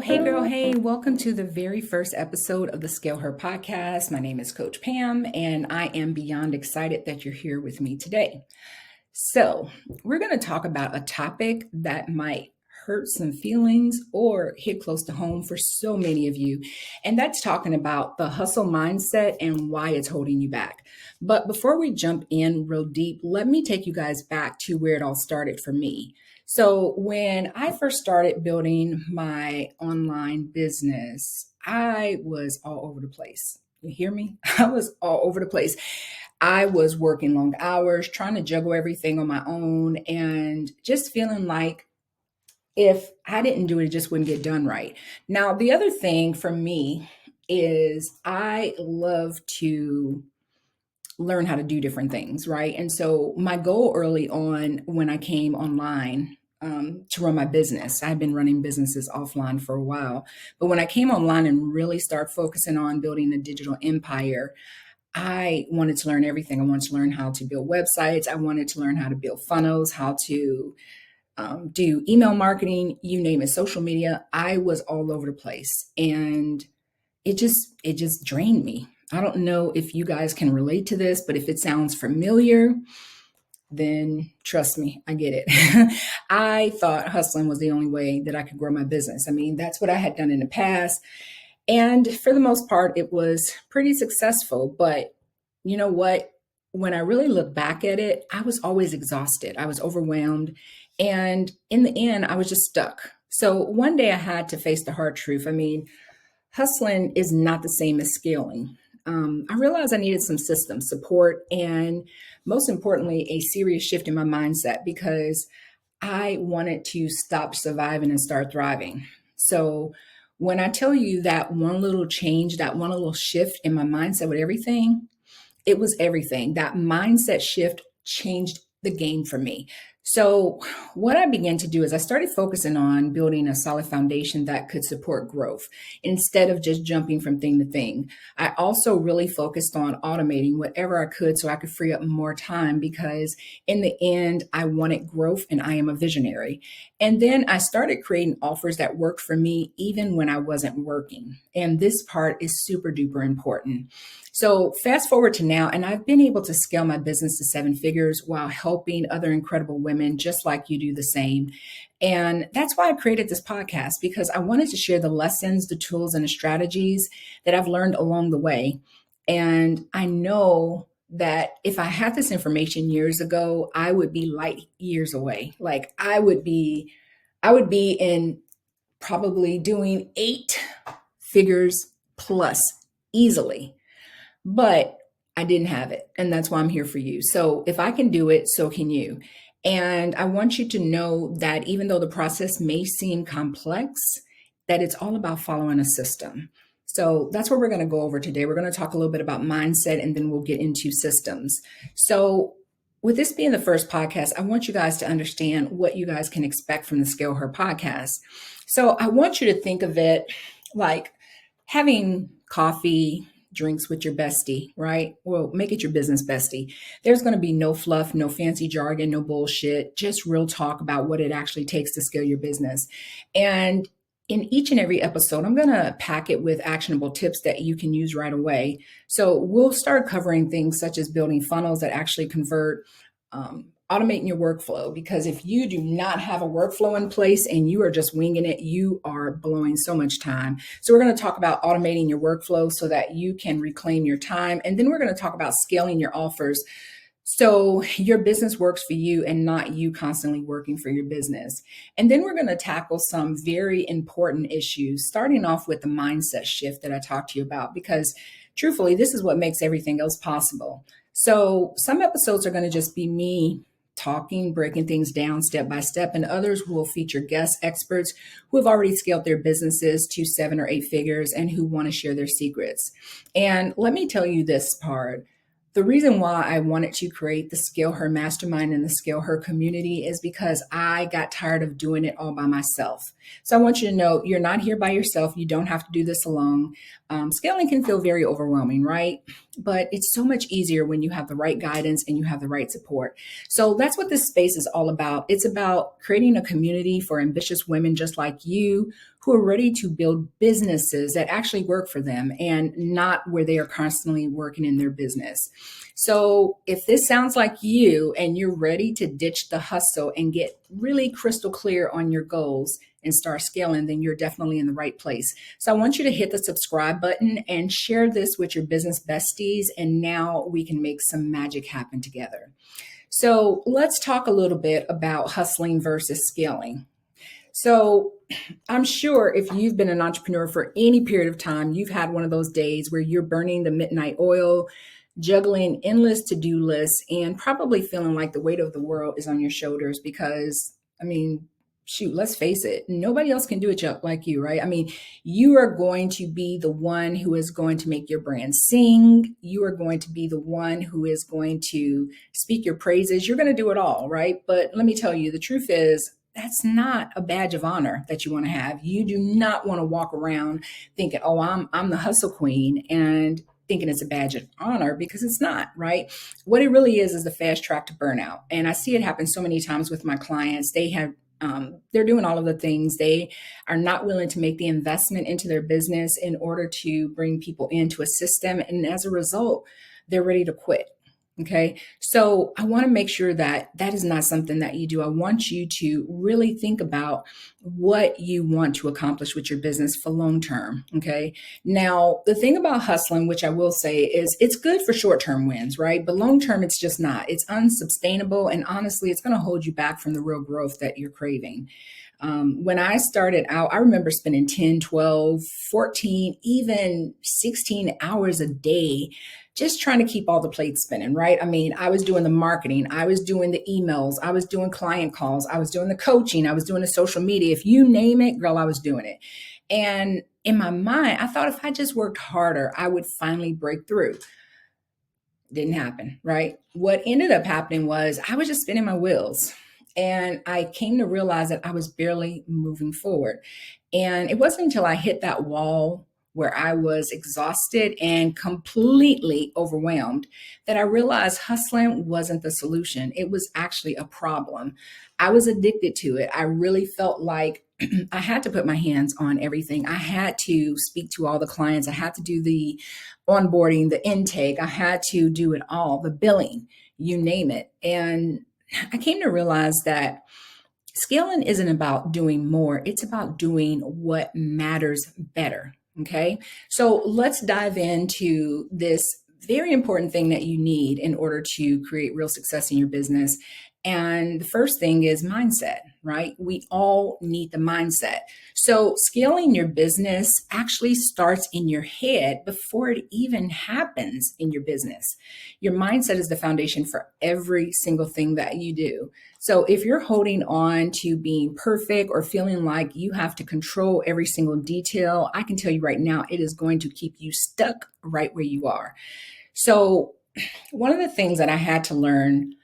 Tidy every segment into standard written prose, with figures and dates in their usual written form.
Hey girl, hey, welcome to the very first episode of the ScaleHER podcast. My name is Coach Pam, and I am beyond excited that you're here with me today. So, we're going to talk about a topic that might hurt some feelings or hit close to home for so many of you, and that's talking about the hustle mindset and why it's holding you back. But before we jump in real deep, let me take you guys back to where it all started for me. So, when I first started building my online business, I was all over the place. You hear me? I was all over the place. I was working long hours, trying to juggle everything on my own, and just feeling like if I didn't do it, it just wouldn't get done right. Now, the other thing for me is I love to learn how to do different things, right? And so my goal early on when I came online to run my business, I've been running businesses offline for a while, but when I came online and really start focusing on building a digital empire, I wanted to learn everything. I wanted to learn how to build websites. I wanted to learn how to build funnels, how to do email marketing, you name it, social media. I was all over the place, and it just drained me. I don't know if you guys can relate to this, but if it sounds familiar, then trust me, I get it. I thought hustling was the only way that I could grow my business. I mean, that's what I had done in the past. And for the most part, it was pretty successful. But you know what? When I really look back at it, I was always exhausted. I was overwhelmed. And in the end, I was just stuck. So one day I had to face the hard truth. I mean, hustling is not the same as scaling. I realized I needed some system support and, most importantly, a serious shift in my mindset because I wanted to stop surviving and start thriving. So, when I tell you that one little change, that one little shift in my mindset with everything, it was everything. That mindset shift changed the game for me. So, what I began to do is I started focusing on building a solid foundation that could support growth instead of just jumping from thing to thing. I also really focused on automating whatever I could so I could free up more time because, in the end, I wanted growth and I am a visionary. And then I started creating offers that worked for me even when I wasn't working. And this part is super duper important. So fast forward to now, and I've been able to scale my business to seven figures while helping other incredible women just like you do the same. And that's why I created this podcast, because I wanted to share the lessons, the tools, and the strategies that I've learned along the way. And I know that if I had this information years ago, I would be light years away. Like I would be in probably doing eight figures plus easily, but I didn't have it. And that's why I'm here for you. So if I can do it, so can you. And I want you to know that even though the process may seem complex, that it's all about following a system. So that's what we're going to go over today. We're going to talk a little bit about mindset and then we'll get into systems. So with this being the first podcast, I want you guys to understand what you guys can expect from the Scale Her podcast. So I want you to think of it like having coffee, drinks with your bestie, right? Well, make it your business bestie. There's going to be no fluff, no fancy jargon, no bullshit, just real talk about what it actually takes to scale your business. And in each and every episode, I'm going to pack it with actionable tips that you can use right away. So we'll start covering things such as building funnels that actually convert, automating your workflow, because if you do not have a workflow in place and you are just winging it, you are blowing so much time. So we're going to talk about automating your workflow so that you can reclaim your time. And then we're going to talk about scaling your offers so your business works for you and not you constantly working for your business. And then we're going to tackle some very important issues, starting off with the mindset shift that I talked to you about, because truthfully, this is what makes everything else possible. So some episodes are going to just be me talking, breaking things down step by step, and others will feature guest experts who have already scaled their businesses to 7 or 8 figures and who want to share their secrets. And let me tell you this part. The reason why I wanted to create the ScaleHER Mastermind and the ScaleHER community is because I got tired of doing it all by myself. So I want you to know you're not here by yourself. You don't have to do this alone. Scaling can feel very overwhelming, right? But it's so much easier when you have the right guidance and you have the right support. So that's what this space is all about. It's about creating a community for ambitious women just like you who are ready to build businesses that actually work for them and not where they are constantly working in their business. So if this sounds like you and you're ready to ditch the hustle and get really crystal clear on your goals and start scaling, then you're definitely in the right place. So I want you to hit the subscribe button and share this with your business besties. And now we can make some magic happen together. So let's talk a little bit about hustling versus scaling. So I'm sure if you've been an entrepreneur for any period of time, you've had one of those days where you're burning the midnight oil, juggling endless to-do lists, and probably feeling like the weight of the world is on your shoulders because, shoot, let's face it, nobody else can do it like you, right? You are going to be the one who is going to make your brand sing. You are going to be the one who is going to speak your praises. You're going to do it all, right? But let me tell you, the truth is, that's not a badge of honor that you want to have. You do not want to walk around thinking, oh, I'm the hustle queen, and thinking it's a badge of honor, because it's not, right? What it really is the fast track to burnout. And I see it happen so many times with my clients. They're doing all of the things. They are not willing to make the investment into their business in order to bring people into a system. And as a result, they're ready to quit. Okay. So I want to make sure that that is not something that you do. I want you to really think about what you want to accomplish with your business for long term. Okay. Now, the thing about hustling, which I will say, is it's good for short-term wins, right? But long-term, it's just not. It's unsustainable. And honestly, it's going to hold you back from the real growth that you're craving. When I started out, I remember spending 10, 12, 14, even 16 hours a day just trying to keep all the plates spinning, right? I was doing the marketing, I was doing the emails, I was doing client calls, I was doing the coaching, I was doing the social media. If you name it, girl, I was doing it. And in my mind, I thought if I just worked harder, I would finally break through. Didn't happen, right? What ended up happening was I was just spinning my wheels. And I came to realize that I was barely moving forward. And it wasn't until I hit that wall where I was exhausted and completely overwhelmed that I realized hustling wasn't the solution. It was actually a problem. I was addicted to it. I really felt like I had to put my hands on everything. I had to speak to all the clients. I had to do the onboarding, the intake. I had to do it all, the billing, you name it. And I came to realize that scaling isn't about doing more. It's about doing what matters better. Okay. So let's dive into this very important thing that you need in order to create real success in your business. And the first thing is mindset, right? We all need the mindset. So scaling your business actually starts in your head before it even happens in your business. Your mindset is the foundation for every single thing that you do. So if you're holding on to being perfect or feeling like you have to control every single detail, I can tell you right now, it is going to keep you stuck right where you are. So one of the things that I had to learn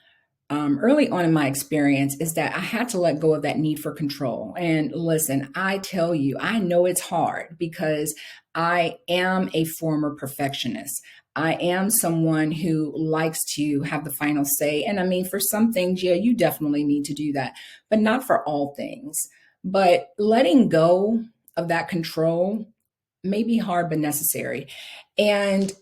early on in my experience is that I had to let go of that need for control. And listen, I tell you, I know it's hard because I am a former perfectionist. I am someone who likes to have the final say. And for some things, yeah, you definitely need to do that, but not for all things. But letting go of that control may be hard, but necessary. And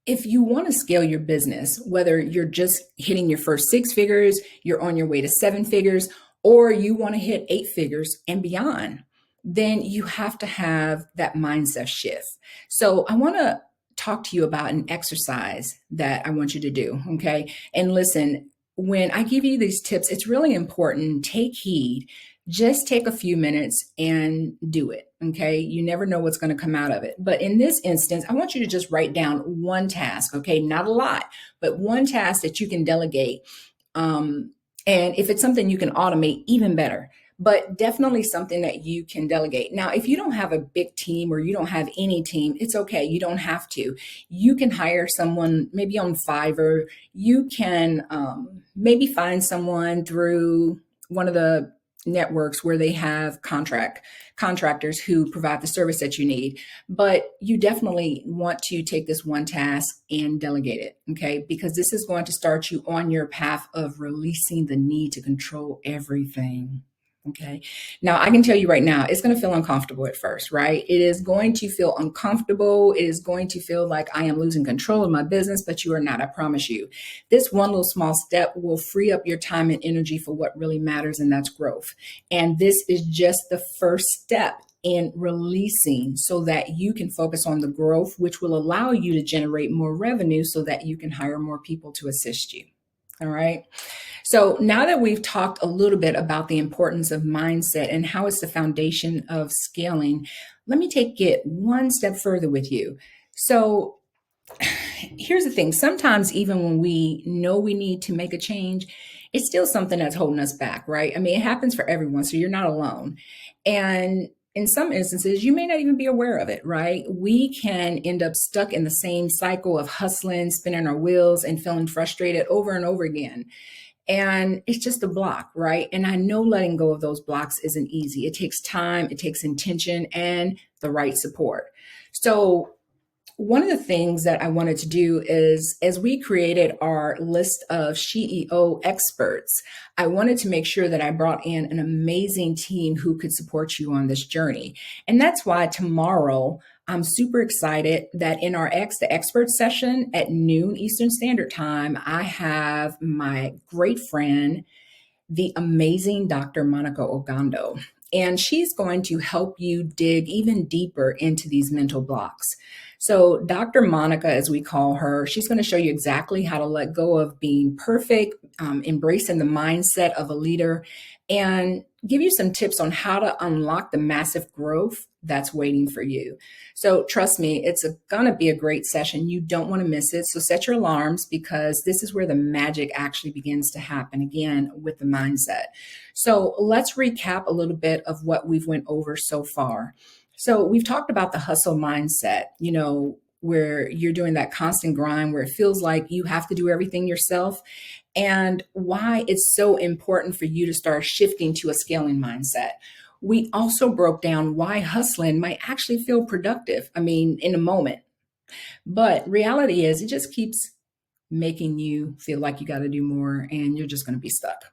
if you want to scale your business, whether you're just hitting your first 6 figures, you're on your way to 7 figures, or you want to hit 8 figures and beyond, then you have to have that mindset shift. So I want to talk to you about an exercise that I want you to do. Okay. And listen, when I give you these tips, it's really important. Take heed. Just take a few minutes and do it. Okay. You never know what's going to come out of it. But in this instance, I want you to just write down one task. Okay. Not a lot, but one task that you can delegate. And if it's something you can automate, even better, but definitely something that you can delegate. Now, if you don't have a big team or you don't have any team, it's okay. You don't have to. You can hire someone maybe on Fiverr. You can maybe find someone through one of the networks where they have contractors who provide the service that you need. But you definitely want to take this one task and delegate it, okay? Because this is going to start you on your path of releasing the need to control everything. Okay. Now, I can tell you right now, it's going to feel uncomfortable at first, right? It is going to feel uncomfortable. It is going to feel like I am losing control of my business, but you are not, I promise you. This one little small step will free up your time and energy for what really matters, and that's growth. And this is just the first step in releasing so that you can focus on the growth, which will allow you to generate more revenue so that you can hire more people to assist you. All right. So now that we've talked a little bit about the importance of mindset and how it's the foundation of scaling, let me take it one step further with you. So here's the thing. Sometimes even when we know we need to make a change, it's still something that's holding us back, right? I mean, it happens for everyone, so you're not alone. And in some instances, you may not even be aware of it, right? We can end up stuck in the same cycle of hustling, spinning our wheels, and feeling frustrated over and over again. And it's just a block, right? And I know letting go of those blocks isn't easy. It takes time, it takes intention, and the right support. So one of the things that I wanted to do is, as we created our list of CEO experts, I wanted to make sure that I brought in an amazing team who could support you on this journey. And that's why tomorrow, I'm super excited that in our X the Expert session at noon Eastern Standard Time, I have my great friend, the amazing Dr. Monikah Ogando. And she's going to help you dig even deeper into these mental blocks. So, Dr. Monikah, as we call her, she's going to show you exactly how to let go of being perfect, embracing the mindset of a leader, and give you some tips on how to unlock the massive growth that's waiting for you. So trust me, it's going to be a great session. You don't want to miss it. So set your alarms because this is where the magic actually begins to happen again with the mindset. So let's recap a little bit of what we've went over so far. So we've talked about the hustle mindset, where you're doing that constant grind where it feels like you have to do everything yourself, and why it's so important for you to start shifting to a scaling mindset. We also broke down why hustling might actually feel productive, in a moment. But reality is, it just keeps making you feel like you got to do more and you're just going to be stuck.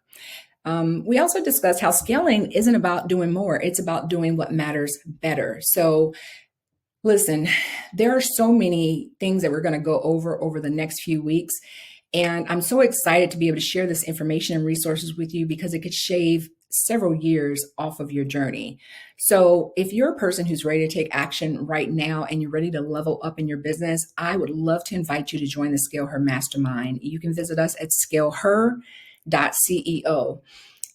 We also discussed how scaling isn't about doing more, it's about doing what matters better. So listen, there are so many things that we're going to go over the next few weeks. And I'm so excited to be able to share this information and resources with you because it could shave several years off of your journey. So if you're a person who's ready to take action right now and you're ready to level up in your business, I would love to invite you to join the ScaleHER Mastermind. You can visit us at scaleher.ceo.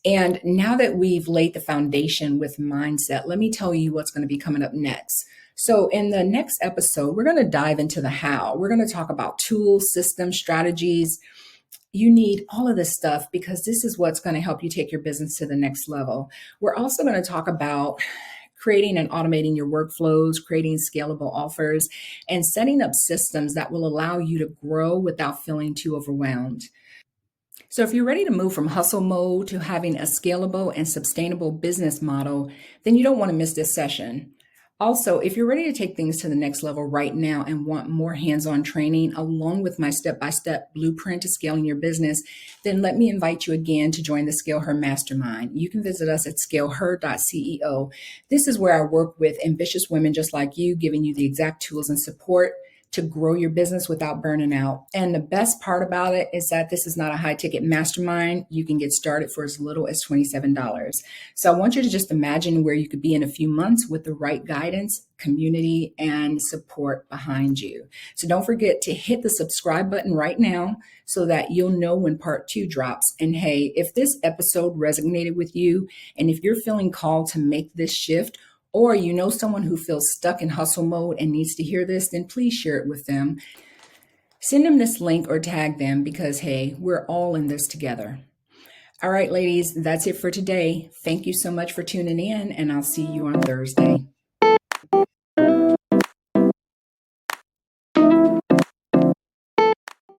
And now that we've laid the foundation with mindset, let me tell you what's going to be coming up next. So in the next episode, we're going to dive into the how. We're going to talk about tools, systems, strategies. You need all of this stuff because this is what's going to help you take your business to the next level. We're also going to talk about creating and automating your workflows, creating scalable offers, and setting up systems that will allow you to grow without feeling too overwhelmed. So if you're ready to move from hustle mode to having a scalable and sustainable business model, then you don't want to miss this session. Also, if you're ready to take things to the next level right now and want more hands-on training along with my step-by-step blueprint to scaling your business, then let me invite you again to join the ScaleHER Mastermind. You can visit us at scaleher.ceo. This is where I work with ambitious women just like you, giving you the exact tools and support to grow your business without burning out. And the best part about it is that this is not a high ticket mastermind. You can get started for as little as $27. So I want you to just imagine where you could be in a few months with the right guidance, community, and support behind you. So don't forget to hit the subscribe button right now so that you'll know when part 2 drops. And hey, if this episode resonated with you, and if you're feeling called to make this shift, or you know someone who feels stuck in hustle mode and needs to hear this, then please share it with them. Send them this link or tag them because, hey, we're all in this together. All right, ladies, that's it for today. Thank you so much for tuning in, and I'll see you on Thursday.